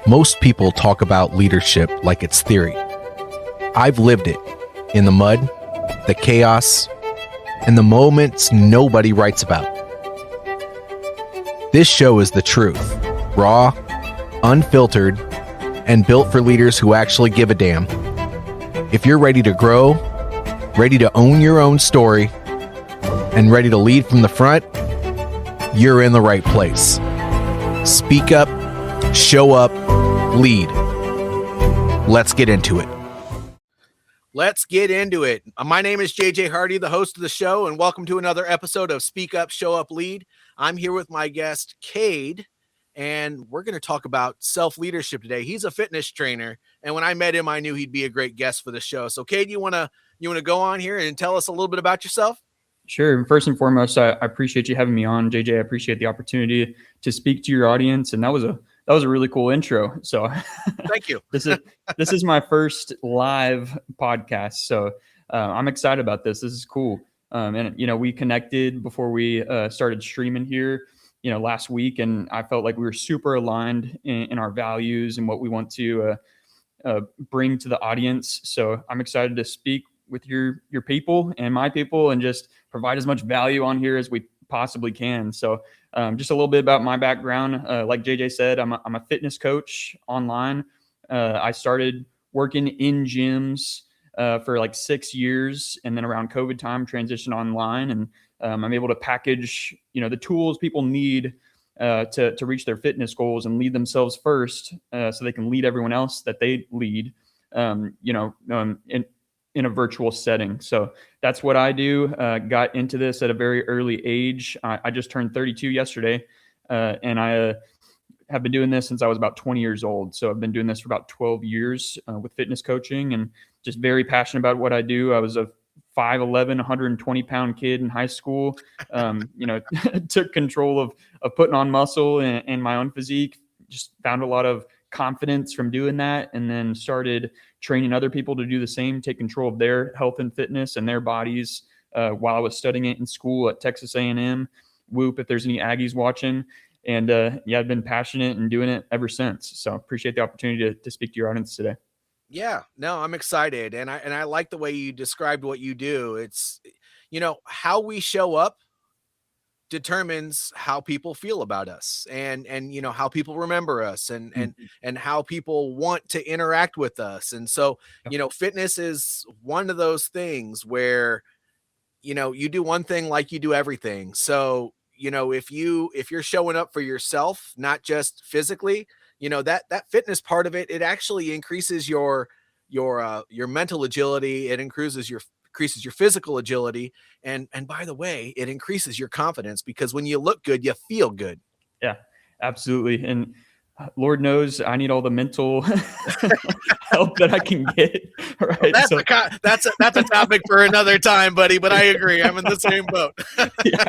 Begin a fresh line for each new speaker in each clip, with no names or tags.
Most people talk about leadership like it's theory. I've lived it in the mud, the chaos, and the moments nobody writes about. This show is the truth, raw, unfiltered, and built for leaders who actually give a damn. If you're ready to grow, ready to own your own story, and ready to lead from the front, you're in the right place. Speak up, show up, lead. Let's get into it.
Let's get into it. My name is JJ Hardy, the host of the show, and welcome to another episode of Speak Up, Show Up, Lead. I'm here with my guest, Kade, and we're going to talk about self-leadership today. He's a fitness trainer, and when I met him, I knew he'd be a great guest for the show. So, Kade, you want to go on here and tell us a little bit about yourself?
Sure. First and foremost, I appreciate you having me on, JJ. I appreciate the opportunity to speak to your audience, and that was a really cool intro. So
thank you.
This is my first live podcast, so I'm excited about this. This is cool. And we connected before we started streaming here, last week, and I felt like we were super aligned in our values and what we want to bring to the audience. So I'm excited to speak with your people and my people and just provide as much value on here as we possibly can. So just a little bit about my background. Like JJ said, I'm a fitness coach online. I started working in gyms for like 6 years, and then around COVID time transitioned online, and I'm able to package, the tools people need to reach their fitness goals and lead themselves first, so they can lead everyone else that they lead, in a virtual setting. So that's what I do. Got into this at a very early age. I just turned 32 yesterday, and I have been doing this since I was about 20 years old. So I've been doing this for about 12 years with fitness coaching, and just very passionate about what I do. I was a 5'11", 120-pound kid in high school. Took control of putting on muscle and my own physique. Just found a lot of confidence from doing that, and then started training other people to do the same, take control of their health and fitness and their bodies while I was studying it in school at Texas A&M. Whoop, if there's any Aggies watching. And I've been passionate and doing it ever since. So appreciate the opportunity to speak to your audience today.
Yeah, no, I'm excited. And I like the way you described what you do. It's, how we show up determines how people feel about us, and how people remember us, and how people want to interact with us. And so, fitness is one of those things where, you do one thing like you do everything. So, if you're showing up for yourself, not just physically, that fitness part of it actually increases your mental agility. It increases your physical agility. And by the way, it increases your confidence, because when you look good, you feel good.
Yeah, absolutely. And Lord knows I need all the mental help that I can get. Right.
Well, that's a topic for another time, buddy, but I agree. I'm in the same boat.
Yeah.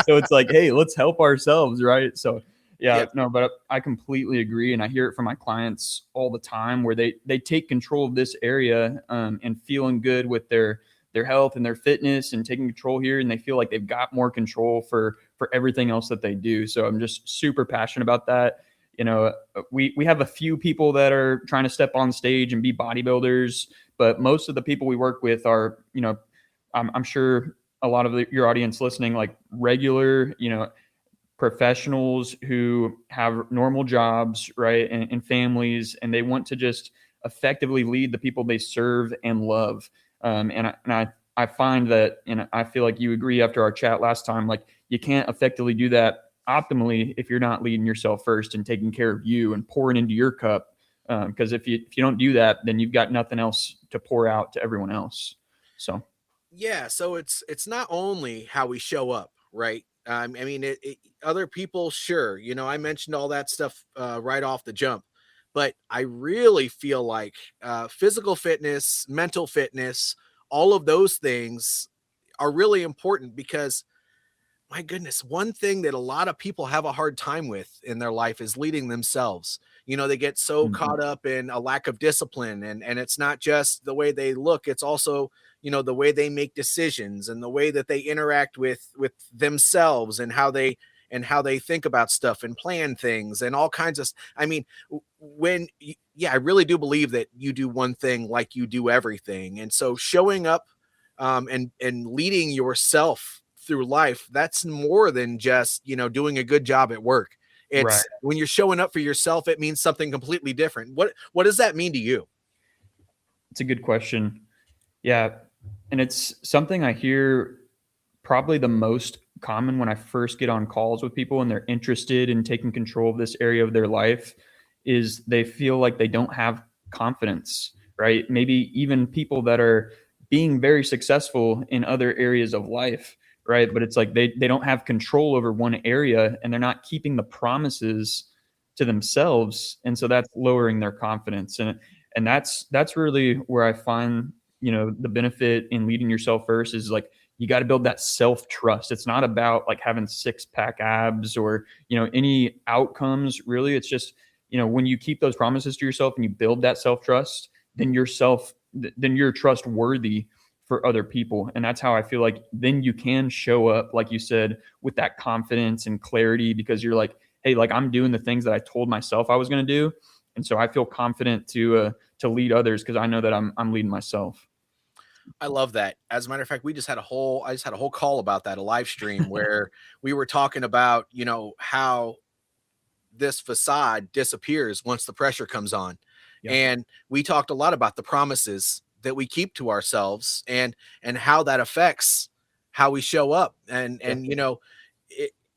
So it's like, hey, let's help ourselves. Right. So but I completely agree. And I hear it from my clients all the time, where they take control of this area and feeling good with their health and their fitness and taking control here. And they feel like they've got more control for everything else that they do. So I'm just super passionate about that. We have a few people that are trying to step on stage and be bodybuilders, but most of the people we work with are, I'm sure a lot of your audience listening, like regular, professionals who have normal jobs, right, and families, and they want to just effectively lead the people they serve and love. And I find that, and I feel like you agree after our chat last time, like you can't effectively do that optimally if you're not leading yourself first and taking care of you and pouring into your cup. Because if you don't do that, then you've got nothing else to pour out to everyone else. So
it's not only how we show up, right? Other people, sure. I mentioned all that stuff right off the jump, but I really feel like physical fitness, mental fitness, all of those things are really important, because my goodness, one thing that a lot of people have a hard time with in their life is leading themselves. They get so caught up in a lack of discipline, and it's not just the way they look. It's also, the way they make decisions and the way that they interact with themselves, and how they and how they think about stuff and plan things and all kinds of, I mean, I really do believe that you do one thing like you do everything. And so showing up and leading yourself through life, that's more than just, doing a good job at work. It's
Right.
when you're showing up for yourself, it means something completely different. What does that mean to you?
It's a good question. Yeah. And it's something I hear probably the most common when I first get on calls with people and they're interested in taking control of this area of their life is they feel like they don't have confidence, right? Maybe even people that are being very successful in other areas of life, right? But it's like they don't have control over one area and they're not keeping the promises to themselves. And so that's lowering their confidence. And that's really where I find, the benefit in leading yourself first is like, you got to build that self-trust. It's not about like having 6-pack abs or, any outcomes really. It's just, when you keep those promises to yourself and you build that self-trust, then you're trustworthy for other people. And that's how I feel like then you can show up, like you said, with that confidence and clarity because you're like, hey, like I'm doing the things that I told myself I was going to do. And so I feel confident to lead others because I know that I'm leading myself.
I love that. As a matter of fact, I just had a whole call about that, a live stream where we were talking about, how this facade disappears once the pressure comes on. Yeah. And we talked a lot about the promises that we keep to ourselves and how that affects how we show up. And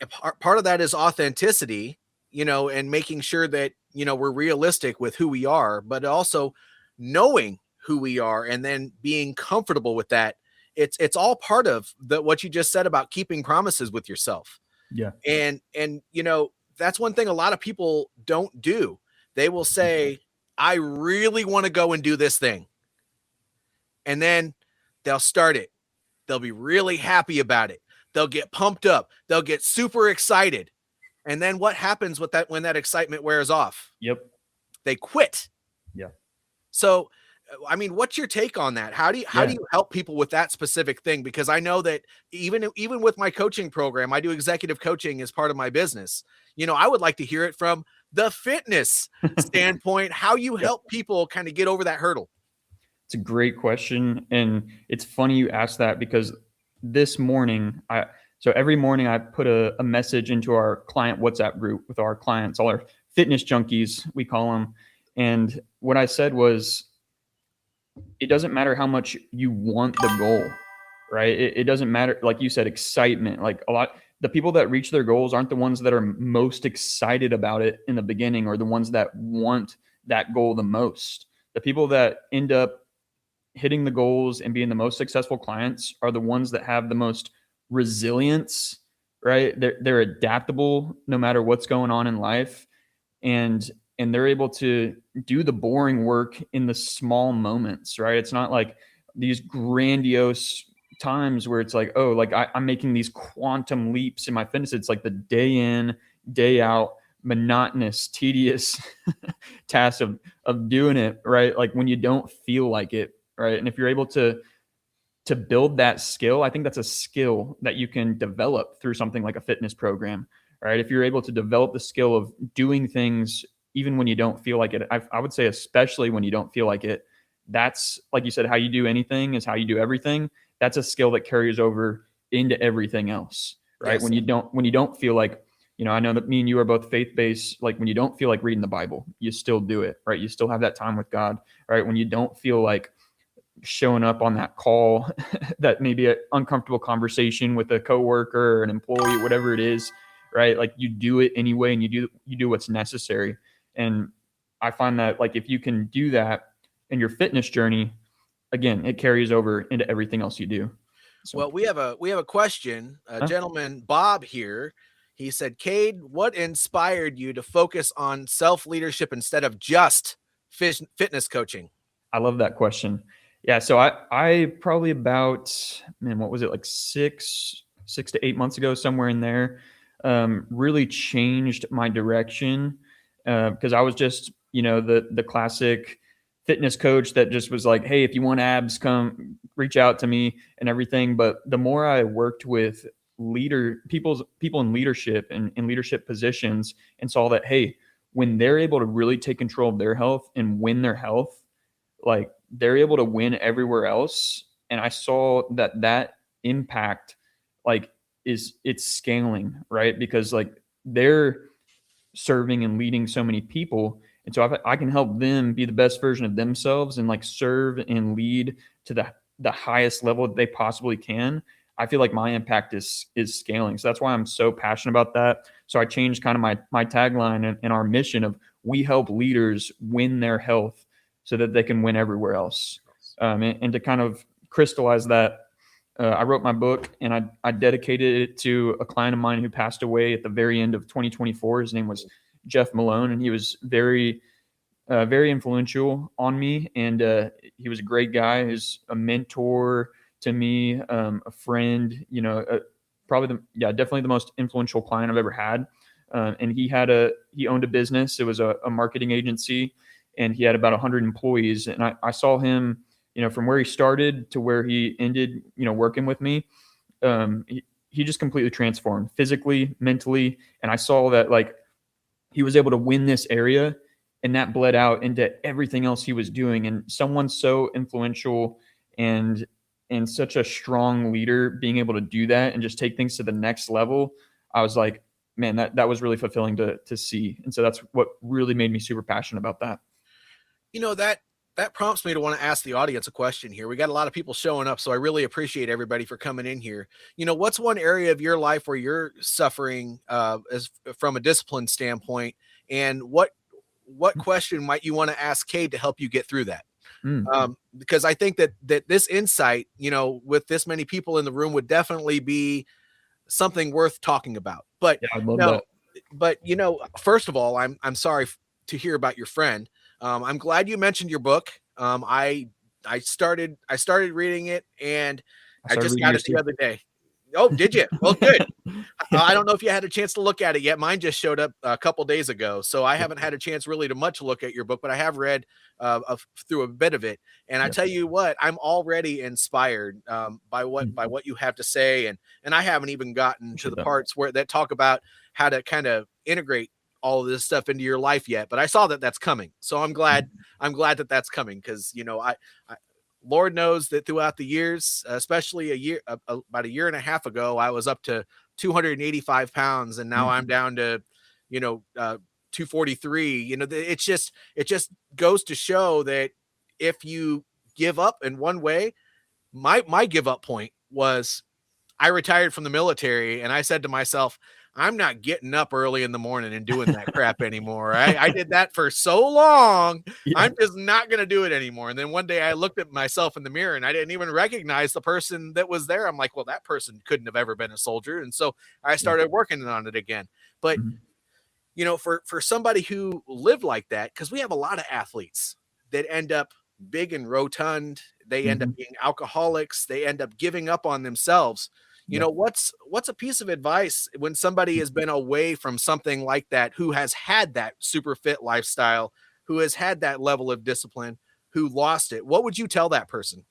part of that is authenticity, and making sure that, we're realistic with who we are, but also knowing who we are and then being comfortable with that. It's all part of what you just said about keeping promises with yourself.
Yeah.
And that's one thing a lot of people don't do. They will say, I really want to go and do this thing. And then they'll start it. They'll be really happy about it. They'll get pumped up. They'll get super excited. And then what happens with that when that excitement wears off?
Yep.
They quit.
Yeah.
So, I mean, what's your take on that? How do you help people with that specific thing? Because I know that even with my coaching program, I do executive coaching as part of my business. I would like to hear it from the fitness standpoint, how you help people kind of get over that hurdle.
It's a great question. And it's funny you asked that because this morning, so every morning I put a message into our client WhatsApp group with our clients, all our fitness junkies, we call them. And what I said was, it doesn't matter how much you want the goal, right? It doesn't matter. Like you said, excitement, like the people that reach their goals aren't the ones that are most excited about it in the beginning or the ones that want that goal the most. The people that end up hitting the goals and being the most successful clients are the ones that have the most resilience, right? They're adaptable no matter what's going on in life. And they're able to do the boring work in the small moments, right? It's not like these grandiose times where it's like, oh, like I'm making these quantum leaps in my fitness. It's like the day in, day out, monotonous, tedious task of doing it, right? Like when you don't feel like it, right? And if you're able to build that skill, I think that's a skill that you can develop through something like a fitness program, right? If you're able to develop the skill of doing things even when you don't feel like it, I would say especially when you don't feel like it, that's, like you said, how you do anything is how you do everything. That's a skill that carries over into everything else, right? Yes. When you don't feel like, I know that me and you are both faith-based. Like when you don't feel like reading the Bible, you still do it, right? You still have that time with God, right? When you don't feel like showing up on that call, that maybe an uncomfortable conversation with a coworker or an employee, whatever it is, right? Like you do it anyway, and you do what's necessary. And I find that like if you can do that in your fitness journey, again, it carries over into everything else you do. So.
Well, we have a question. Gentleman Bob here. He said, Kade, what inspired you to focus on self-leadership instead of just fitness coaching?
I love that question. Yeah. So I probably about, what was it? Like 6 to 8 months ago, somewhere in there, really changed my direction. Because I was just, the classic fitness coach that just was like, hey, if you want abs, come reach out to me and everything. But the more I worked with people in leadership and in leadership positions, and saw that, hey, when they're able to really take control of their health and win their health, like they're able to win everywhere else. And I saw that impact, like, it's scaling, right? Because like they're serving and leading so many people. And so I can help them be the best version of themselves and like serve and lead to the highest level that they possibly can. I feel like my impact is scaling. So that's why I'm so passionate about that. So I changed kind of my tagline and our mission of, we help leaders win their health so that they can win everywhere else. And to kind of crystallize that, I wrote my book and I dedicated it to a client of mine who passed away at the very end of 2024. His name was Jeff Malone, and he was very influential on me. And he was a great guy. He's a mentor to me, a friend, definitely the most influential client I've ever had. And he owned a business. It was a marketing agency, and he had about 100 employees. And I saw him, from where he started to where he ended, working with me. He just completely transformed physically, mentally. And I saw that like he was able to win this area, and that bled out into everything else he was doing. And someone so influential and such a strong leader being able to do that and just take things to the next level, I was like, man, that was really fulfilling to see. And so that's what really made me super passionate about that.
That prompts me to want to ask the audience a question here. We got a lot of people showing up, so I really appreciate everybody for coming in here. What's one area of your life where you're suffering as from a discipline standpoint, and what question might you want to ask Kade to help you get through that? Because I think that this insight, with this many people in the room, would definitely be something worth talking about. But
yeah, I'd love that.
But first of all, I'm sorry to hear about your friend. I'm glad you mentioned your book. I started reading it, and I just got it the other day. Oh, did you? Well, good. I don't know if you had a chance to look at it yet. Mine just showed up a couple days ago, so I haven't had a chance really to much look at your book, but I have read through a bit of it. And I tell you what, I'm already inspired by what you have to say, and I haven't even gotten to the parts that talk about how to kind of integrate all of this stuff into your life yet. But I saw that that's coming, so I'm glad that that's coming, because I Lord knows that throughout the years, especially about a year and a half ago, I was up to 285 pounds, and now I'm down to, 243. It just goes to show that if you give up in one way, my give up point was I retired from the military, and I said to myself, I'm not getting up early in the morning and doing that crap anymore. I did that for so long. Yeah. I'm just not going to do it anymore. And then one day I looked at myself in the mirror, and I didn't even recognize the person that was there. I'm like, well, that person couldn't have ever been a soldier. And so I started working on it again. But, for somebody who lived like that, because we have a lot of athletes that end up big and rotund, they end up being alcoholics, they end up giving up on themselves. What's a piece of advice when somebody has been away from something like that, who has had that super fit lifestyle, who has had that level of discipline, who lost it? What would you tell that person?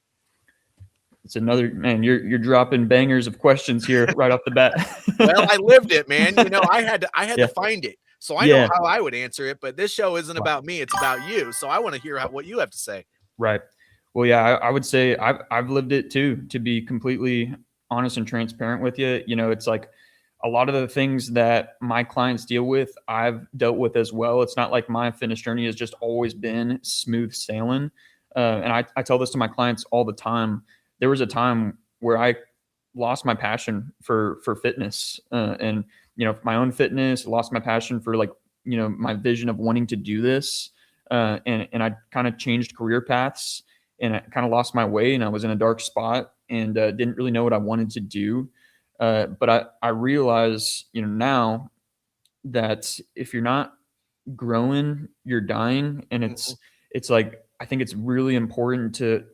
It's another, man, you're dropping bangers of questions here right off the bat.
Well, I lived it, man. I had to find it. So I know how I would answer it, but this show isn't about me. It's about you. So I want to hear what you have to say.
Right. Well, yeah, I would say I've lived it too, to be completely honest and transparent with you. It's like a lot of the things that my clients deal with, I've dealt with as well. It's not like my fitness journey has just always been smooth sailing. And I tell this to my clients all the time. There was a time where I lost my passion for fitness, and my own fitness, lost my passion for my vision of wanting to do this. And I kind of changed career paths, and I kind of lost my way, and I was in a dark spot, and didn't really know what I wanted to do. But I realize, now that if you're not growing, you're dying. And it's like, I think it's really important to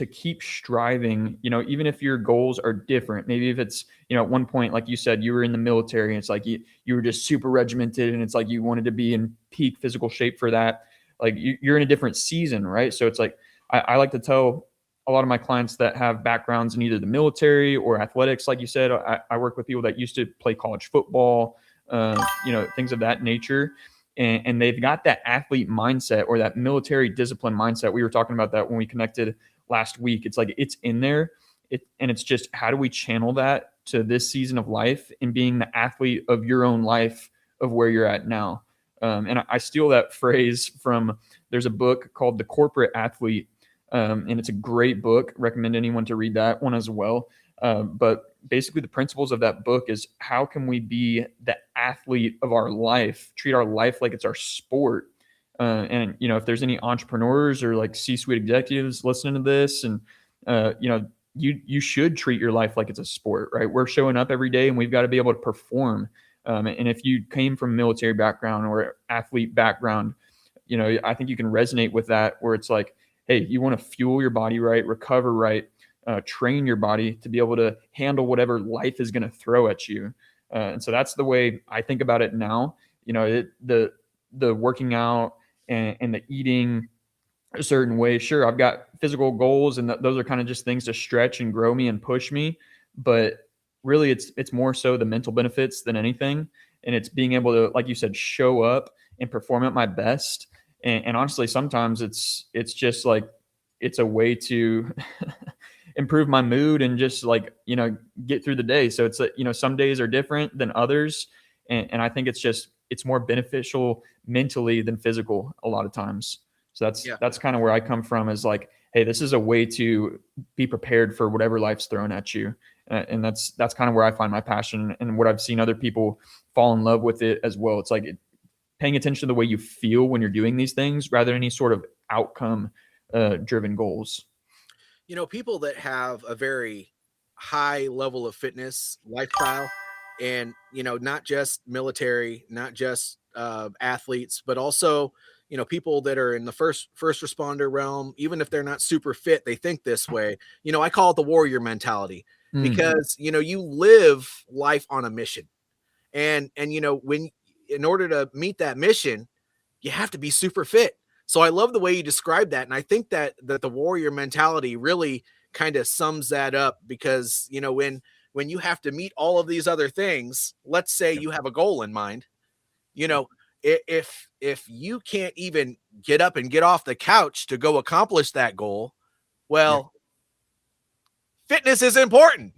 keep striving, even if your goals are different. Maybe if it's, at one point, like you said, you were in the military, and it's like you were just super regimented, and it's like you wanted to be in peak physical shape for that. Like you're in a different season, right? So it's like, I like to tell a lot of my clients that have backgrounds in either the military or athletics, like you said, I work with people that used to play college football, things of that nature. And they've got that athlete mindset or that military discipline mindset. We were talking about that when we connected last week. It's like it's in there. And it's just, how do we channel that to this season of life and being the athlete of your own life of where you're at now? And I steal that phrase from, there's a book called The Corporate Athlete. And it's a great book. Recommend anyone to read that one as well. But basically the principles of that book is, how can we be the athlete of our life, treat our life like it's our sport. And if there's any entrepreneurs or like C-suite executives listening to this, and you should treat your life like it's a sport, right? We're showing up every day and we've got to be able to perform. And if you came from a military background or athlete background, I think you can resonate with that, where it's like, hey, you want to fuel your body right, recover right, train your body to be able to handle whatever life is going to throw at you. And so that's the way I think about it now. The working out and the eating a certain way. Sure, I've got physical goals, and those are kind of just things to stretch and grow me and push me. But really, it's more so the mental benefits than anything. And it's being able to, like you said, show up and perform at my best. And honestly, sometimes it's just like, it's a way to improve my mood and just like, get through the day. So it's some days are different than others. And I think it's more beneficial mentally than physical a lot of times. So that's kind of where I come from, is like, hey, this is a way to be prepared for whatever life's thrown at you. And that's kind of where I find my passion, and what I've seen other people fall in love with it as well. It's like paying attention to the way you feel when you're doing these things rather than any sort of outcome driven goals.
People that have a very high level of fitness lifestyle, and, not just military, not just athletes, but also, people that are in the first responder realm, even if they're not super fit, they think this way. I call it the warrior mentality, because, you live life on a mission. And, in order to meet that mission, you have to be super fit. So I love the way you described that. And I think that the warrior mentality really kind of sums that up, because, when you have to meet all of these other things, let's say you have a goal in mind, if you can't even get up and get off the couch to go accomplish that goal, well, fitness is important.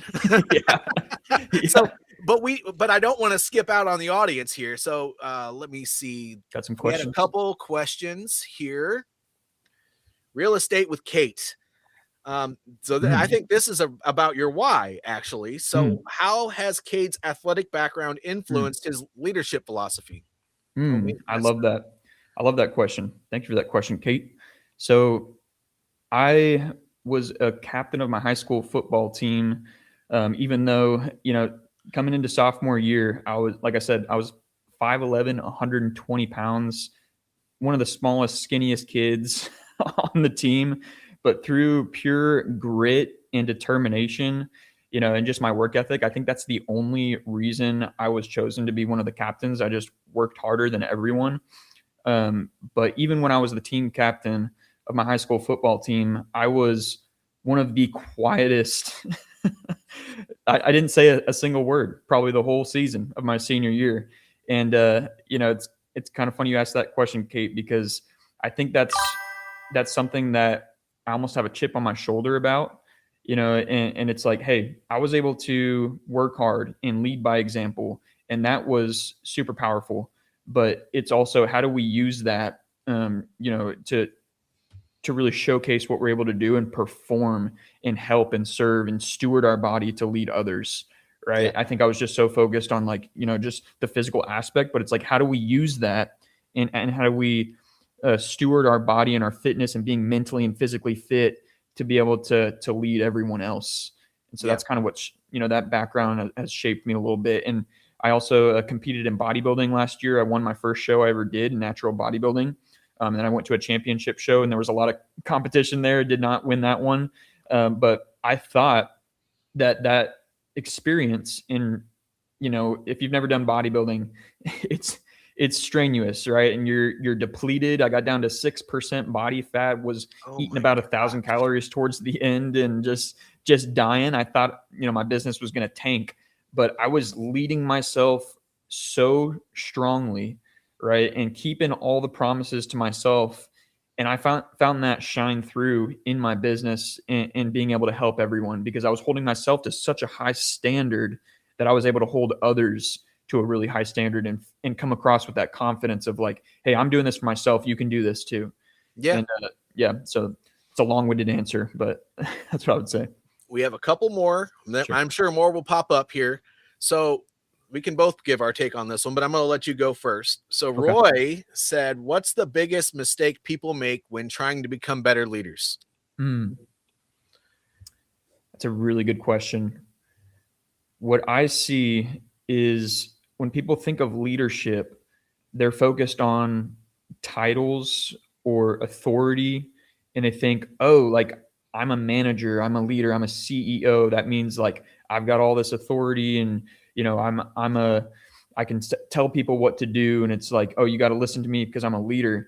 So, but I don't want to skip out on the audience here. So let me see.
Got some
We had
questions.
a couple questions here. Real estate with Kate. I think this is about your why, actually. So how has Cade's athletic background influenced his leadership philosophy?
I love that. I love that question. Thank you for that question, Kate. So I was a captain of my high school football team. Even though, coming into sophomore year, I was 5'11", 120 pounds, one of the smallest, skinniest kids on the team. But through pure grit and determination, and just my work ethic, I think that's the only reason I was chosen to be one of the captains. I just worked harder than everyone. But even when I was the team captain of my high school football team, I was one of the quietest. I didn't say a single word probably the whole season of my senior year. And, it's kind of funny you asked that question, Kate, because I think that's something that I almost have a chip on my shoulder about, and it's like, hey, I was able to work hard and lead by example. And that was super powerful. But it's also, how do we use that, to really showcase what we're able to do and perform and help and serve and steward our body to lead others. Right. Yeah. I think I was just so focused on just the physical aspect, but it's like, how do we use that and how do we steward our body and our fitness and being mentally and physically fit to be able to lead everyone else. And so that's kind of what, that background has shaped me a little bit. And I also competed in bodybuilding last year. I won my first show I ever did, natural bodybuilding. And then I went to a championship show, and there was a lot of competition there. Did not win that one. But I thought that experience in, if you've never done bodybuilding, it's strenuous, right? And you're depleted. I got down to 6% body fat, was eating about 1,000 calories towards the end, and just dying. I thought, my business was going to tank, but I was leading myself so strongly, right? And keeping all the promises to myself. And I found that shine through in my business and being able to help everyone, because I was holding myself to such a high standard that I was able to hold others to a really high standard and come across with that confidence of like, hey, I'm doing this for myself. You can do this too.
Yeah.
And so it's a long-winded answer, but that's what I would say.
We have a couple more.
Sure.
I'm sure more will pop up here. So we can both give our take on this one, but I'm going to let you go first. So
Okay.
Roy said, what's the biggest mistake people make when trying to become better leaders?
That's a really good question. What I see is when people think of leadership, they're focused on titles or authority, and they think, oh, like I'm a manager, I'm a leader, I'm a CEO. That means like I've got all this authority, and I can tell people what to do, and it's like, oh, you got to listen to me because I'm a leader.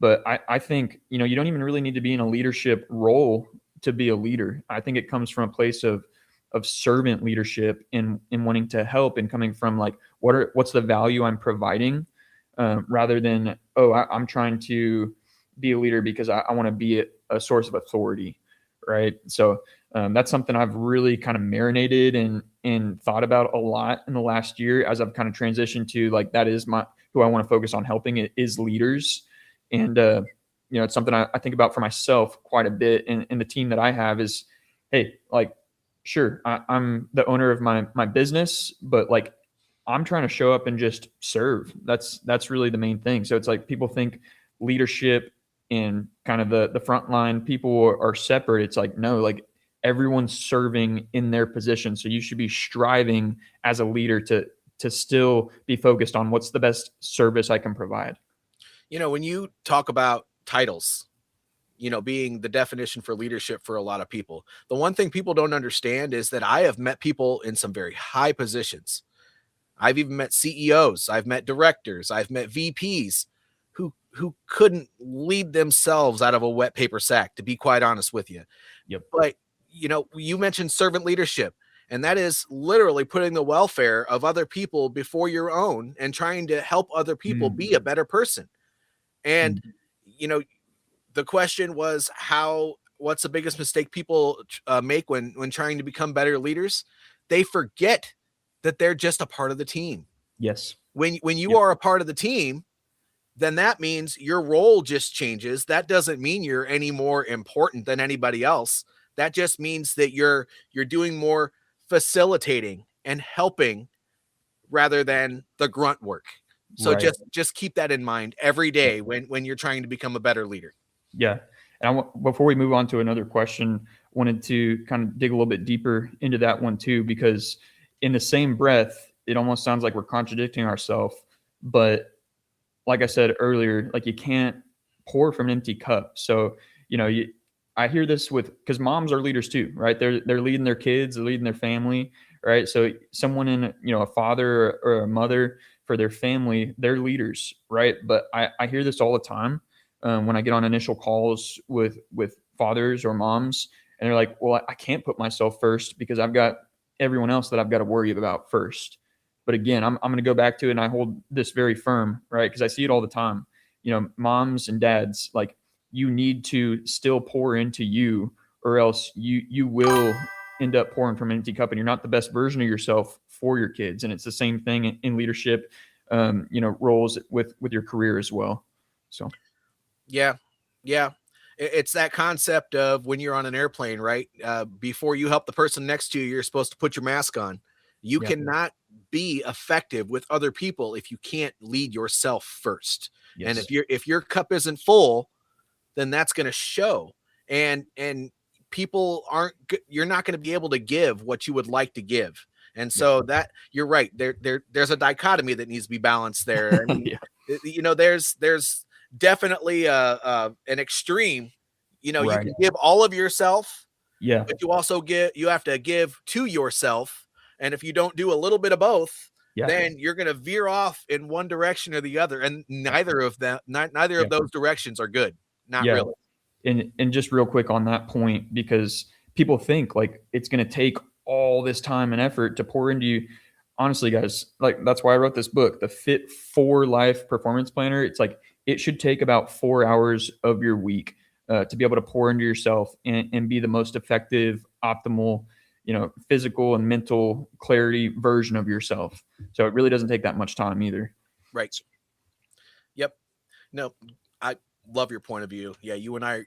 But I think, you don't even really need to be in a leadership role to be a leader. I think it comes from a place of servant leadership and wanting to help, and coming from like, what's the value I'm providing, rather than, oh, I'm trying to be a leader because I want to be a source of authority. Right. So that's something I've really kind of marinated and thought about a lot in the last year, as I've kind of transitioned to like, that is who I want to focus on helping, it is leaders. And, it's something I think about for myself quite a bit. And the team that I have is, hey, like, sure, I'm the owner of my business, but like, I'm trying to show up and just serve. That's really the main thing. So it's like, people think leadership and kind of the frontline people are separate. It's like, no, like everyone's serving in their position. So you should be striving as a leader to still be focused on what's the best service I can provide.
When you talk about titles, being the definition for leadership for a lot of people, the one thing people don't understand is that I have met people in some very high positions. I've even met CEOs, I've met directors, I've met VPs who couldn't lead themselves out of a wet paper sack, to be quite honest with you.
Yep.
But, you mentioned servant leadership, and that is literally putting the welfare of other people before your own and trying to help other people be a better person. And, the question was what's the biggest mistake people make when trying to become better leaders? They forget that they're just a part of the team.
Yes.
When you are a part of the team, then that means your role just changes. That doesn't mean you're any more important than anybody else. That just means that you're doing more facilitating and helping rather than the grunt work. So
right.
just keep that in mind every day when you're trying to become a better leader.
Yeah. And before we move on to another question, wanted to kind of dig a little bit deeper into that one too, because in the same breath, it almost sounds like we're contradicting ourselves. But like I said earlier, like you can't pour from an empty cup. So, I hear this because moms are leaders too, right? They're leading their kids, they're leading their family, right? So someone in, a father or a mother for their family, they're leaders, right? But I hear this all the time when I get on initial calls with fathers or moms, and they're like, well, I can't put myself first because I've got everyone else that I've got to worry about first. But again, I'm going to go back to it, and I hold this very firm, right? Because I see it all the time. Moms and dads, like, you need to still pour into you, or else you will end up pouring from an empty cup, and you're not the best version of yourself for your kids. And it's the same thing in leadership, roles with your career as well. So,
yeah. It's that concept of when you're on an airplane, right? Before you help the person next to you, you're supposed to put your mask on. You cannot be effective with other people if you can't lead yourself first. Yes. And if your cup isn't full, then that's going to show. And people you're not going to be able to give what you would like to give. And so that you're right. There's a dichotomy that needs to be balanced there. I mean, there's definitely an extreme. You can give all of yourself. Yeah. But you also you have to give to yourself. And if you don't do a little bit of both, then you're going to veer off in one direction or the other. And neither of those directions are good. Not really.
And just real quick on that point, because people think like it's going to take all this time and effort to pour into you. Honestly, guys, like that's why I wrote this book, the Fit for Life Performance Planner. It's like, it should take about 4 hours of your week to be able to pour into yourself and be the most effective, optimal, physical and mental clarity version of yourself. So it really doesn't take that much time either.
Right. Yep. No, I love your point of view. Yeah. You and I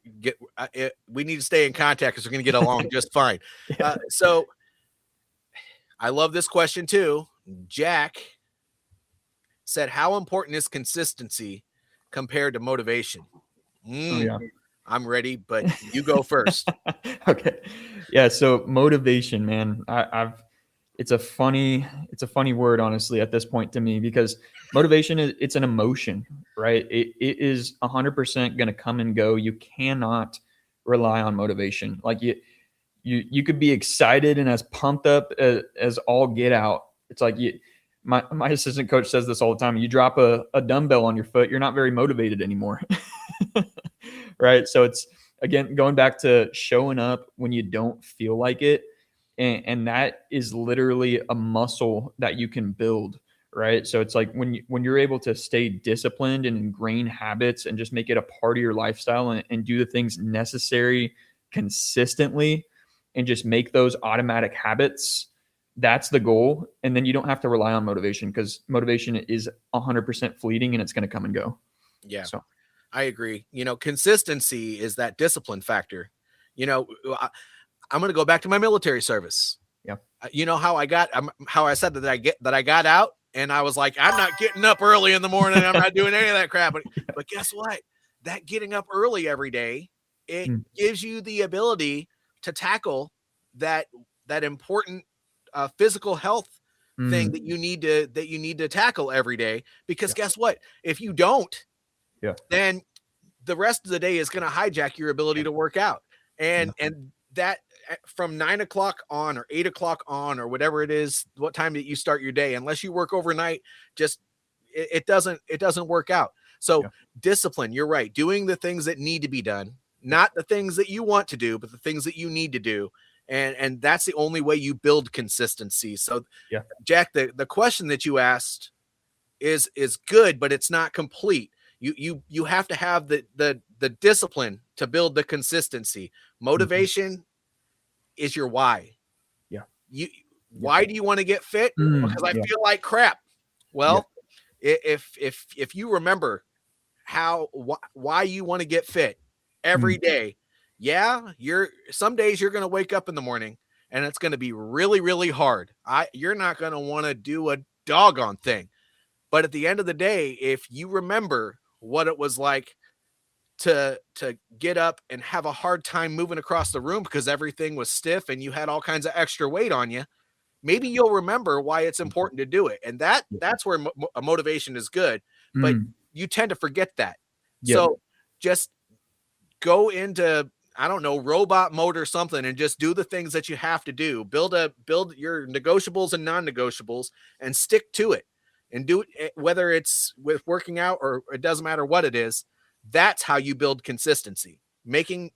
we need to stay in contact because we're going to get along just fine. So I love this question too. Jack said, how important is consistency compared to motivation? I'm ready, but you go first.
Okay. Yeah. So motivation, man, it's a funny word, honestly, at this point to me, because motivation it's an emotion, right? It is 100% going to come and go. You cannot rely on motivation. Like you could be excited and as pumped up as all get out. It's like my assistant coach says this all the time. You drop a dumbbell on your foot, you're not very motivated anymore. Right. So it's, again, going back to showing up when you don't feel like it. And that is literally a muscle that you can build. Right. So it's like when you're able to stay disciplined and ingrain habits and just make it a part of your lifestyle and do the things necessary consistently and just make those automatic habits, that's the goal. And then you don't have to rely on motivation, because motivation is 100% fleeting and it's going to come and go.
Yeah. So I agree. Consistency is that discipline factor. I'm going to go back to my military service.
Yeah.
How I said that I got out and I was like, I'm not getting up early in the morning. I'm not doing any of that crap. But guess what? That getting up early every day, it gives you the ability to tackle that important physical health thing that you need to tackle every day. Because guess what? If you don't, then the rest of the day is going to hijack your ability to work out. And that from 9 o'clock on or 8 o'clock on or whatever it is, what time that you start your day, unless you work overnight, just it doesn't work out. So discipline, you're right. Doing the things that need to be done, not the things that you want to do, but the things that you need to do. And that's the only way you build consistency. So Jack, the question that you asked is good, but it's not complete. You have to have the discipline to build the consistency. Motivation is your why. Why do you want to get fit? Because I feel like crap. Well, if you remember why you want to get fit every day, some days you're going to wake up in the morning and it's going to be really, really hard. You're not going to want to do a doggone thing. But at the end of the day, if you remember what it was like to get up and have a hard time moving across the room because everything was stiff and you had all kinds of extra weight on you, maybe you'll remember why it's important to do it. And that's where a motivation is good, but you tend to forget that. So just go into, I don't know, robot mode or something and just do the things that you have to do. Build your negotiables and non-negotiables and stick to it. And do it, whether it's with working out or it doesn't matter what it is. That's how you build consistency,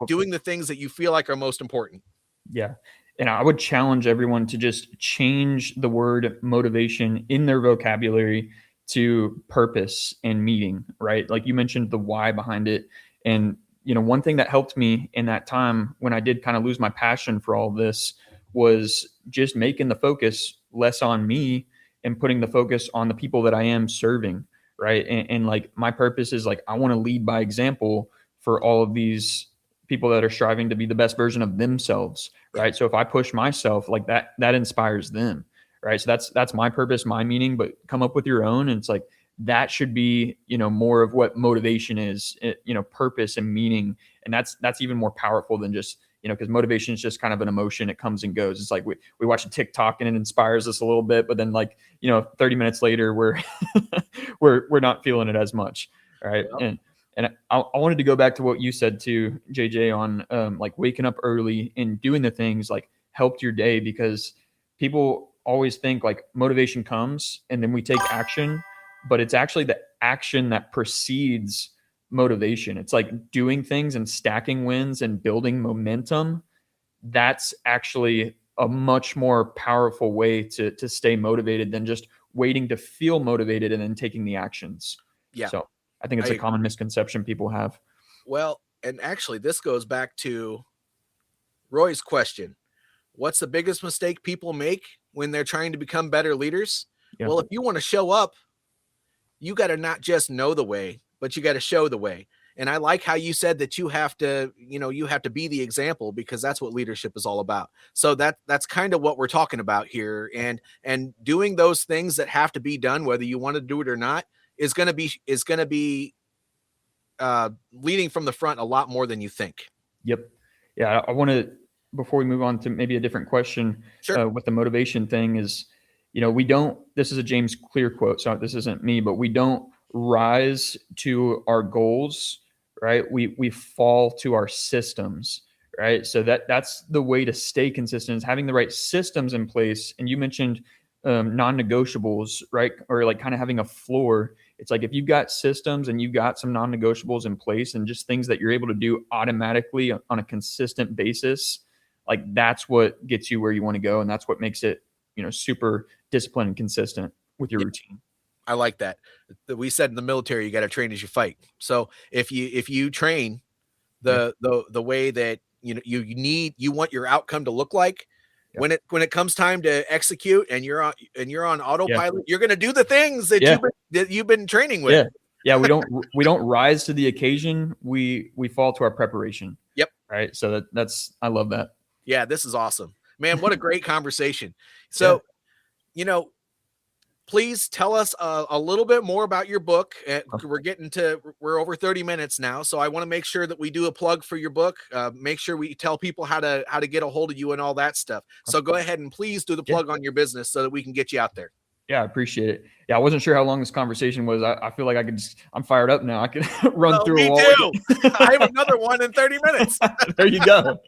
doing the things that you feel like are most important.
Yeah. And I would challenge everyone to just change the word motivation in their vocabulary to purpose and meaning, right? Like you mentioned the why behind it. And, one thing that helped me in that time when I did kind of lose my passion for all this was just making the focus less on me and putting the focus on the people that I am serving, right? And like my purpose is like, I want to lead by example for all of these people that are striving to be the best version of themselves, right? So if I push myself like that inspires them, right? So that's my purpose, my meaning, but come up with your own. And it's like, that should be, more of what motivation is, purpose and meaning. And that's even more powerful than just, because motivation is just kind of an emotion. It comes and goes. It's like we watch a TikTok and it inspires us a little bit, but then 30 minutes later, we're not feeling it as much. All right. Yep. And I wanted to go back to what you said too, JJ, on like waking up early and doing the things like helped your day, because people always think like motivation comes and then we take action, but it's actually the action that precedes motivation. It's like doing things and stacking wins and building momentum. That's actually a much more powerful way to stay motivated than just waiting to feel motivated and then taking the actions.
Yeah.
So I think it's a common misconception people have.
Well, and actually this goes back to Roy's question. What's the biggest mistake people make when they're trying to become better leaders?
Yeah.
Well, if you want to show up, you got to not just know the way, but you got to show the way. And I like how you said that you have to be the example, because that's what leadership is all about. So that's kind of what we're talking about here. And doing those things that have to be done, whether you want to do it or not, is going to be leading from the front a lot more than you think.
Yep. Yeah. I want to, before we move on to maybe a different question,
Sure.
With the motivation thing is, this is a James Clear quote, so this isn't me, but we don't rise to our goals, right? We fall to our systems, right? So that's the way to stay consistent, is having the right systems in place. And you mentioned non-negotiables, right? Or like kind of having a floor. It's like, if you've got systems and you've got some non-negotiables in place and just things that you're able to do automatically on a consistent basis, like that's what gets you where you want to go. And that's what makes it, super disciplined and consistent with your routine.
I like that. We said in the military, you got to train as you fight. So if you train the way that you want your outcome to look like, when it comes time to execute and you're on autopilot, you're going to do the things that you've been training with.
Yeah. We don't rise to the occasion. We fall to our preparation.
Yep.
Right. So I love that.
Yeah, this is awesome, man. What a great conversation. So, please tell us a little bit more about your book. We're over 30 minutes now. So I want to make sure that we do a plug for your book. Make sure we tell people how to get a hold of you and all that stuff. So go ahead and please do the plug on your business so that we can get you out there.
Yeah, I appreciate it. Yeah, I wasn't sure how long this conversation was. I feel like I'm fired up now. I can run through a wall.
Me too. I have another one in 30 minutes.
There you go.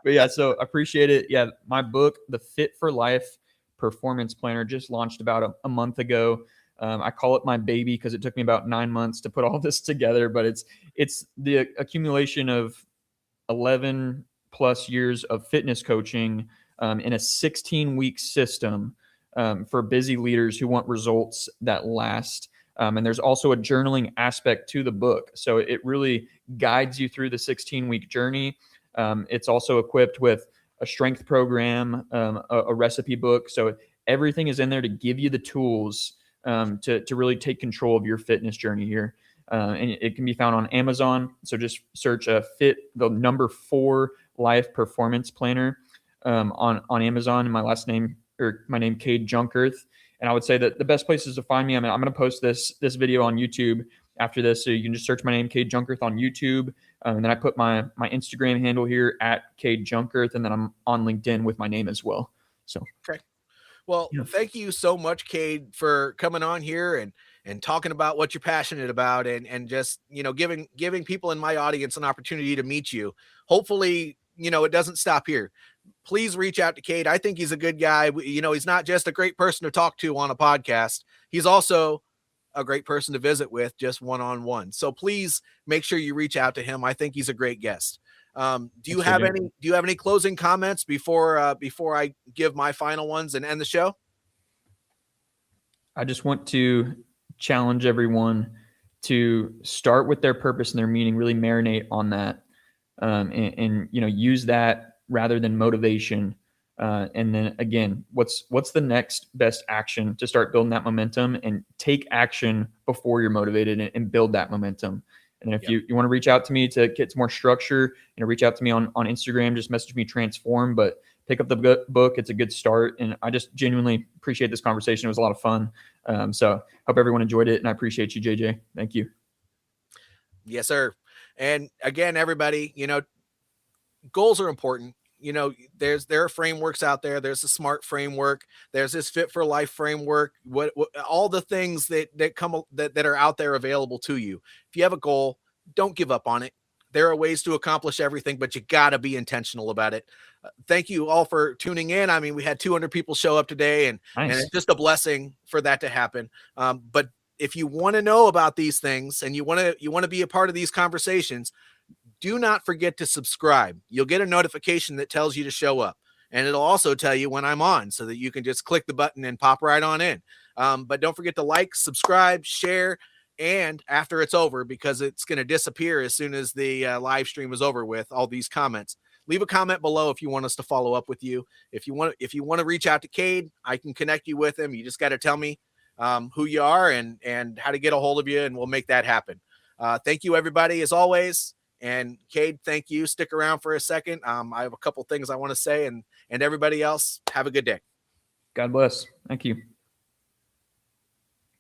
But yeah, so I appreciate it. Yeah, my book, The Fit for Life Performance Planner, just launched about a month ago. I call it my baby because it took me about 9 months to put all this together, but it's the accumulation of 11 plus years of fitness coaching in a 16-week system for busy leaders who want results that last. And there's also a journaling aspect to the book. So it really guides you through the 16-week journey. It's also equipped with a strength program, a recipe book. So everything is in there to give you the tools to really take control of your fitness journey here. And it can be found on Amazon. So just search the number 4 Life Performance Planner on Amazon. And my name, Kade Jungkurth. And I would say that the best places to find me, I'm going to post this video on YouTube after this. So you can just search my name, Kade Jungkurth, on YouTube. And then I put my Instagram handle here at Kade Jungkurth. And then I'm on LinkedIn with my name as well. So,
okay. Well, thank you so much, Kade, for coming on here and talking about what you're passionate about and just, giving people in my audience an opportunity to meet you. Hopefully, it doesn't stop here. Please reach out to Kade. I think he's a good guy. He's not just a great person to talk to on a podcast. He's also a great person to visit with just one-on-one. So please make sure you reach out to him. I think he's a great guest. Do you have any closing comments before I give my final ones and end the show?
I just want to challenge everyone to start with their purpose and their meaning, really marinate on that, and use that rather than motivation. And then again, what's the next best action to start building that momentum, and take action before you're motivated and build that momentum. And if you want to reach out to me to get some more structure, reach out to me on Instagram, just message me Transform, but pick up the book. It's a good start. And I just genuinely appreciate this conversation. It was a lot of fun. So hope everyone enjoyed it. And I appreciate you, JJ. Thank you.
Yes, sir. And again, everybody, goals are important. There are frameworks out there. There's a SMART framework. There's this Fit for Life framework. What all the things that are out there available to you. If you have a goal, don't give up on it. there are ways to accomplish everything, but you got to be intentional about it. Thank you all for tuning in. I mean, we had 200 people show up today, and it's just a blessing for that to happen. But if you want to know about these things and you want to be a part of these conversations, do not forget to subscribe. You'll get a notification that tells you to show up, and it'll also tell you when I'm on, so that you can just click the button and pop right on in. But don't forget to like, subscribe, share, and after it's over, because it's going to disappear as soon as the live stream is over with, all these comments, leave a comment below if you want us to follow up with you. If you want to reach out to Kade, I can connect you with him. You just got to tell me who you are and how to get a hold of you, and we'll make that happen. Thank you, everybody, as always. And Kade, thank you. Stick around for a second. I have a couple things I want to say, and everybody else, have a good day.
God bless. Thank you.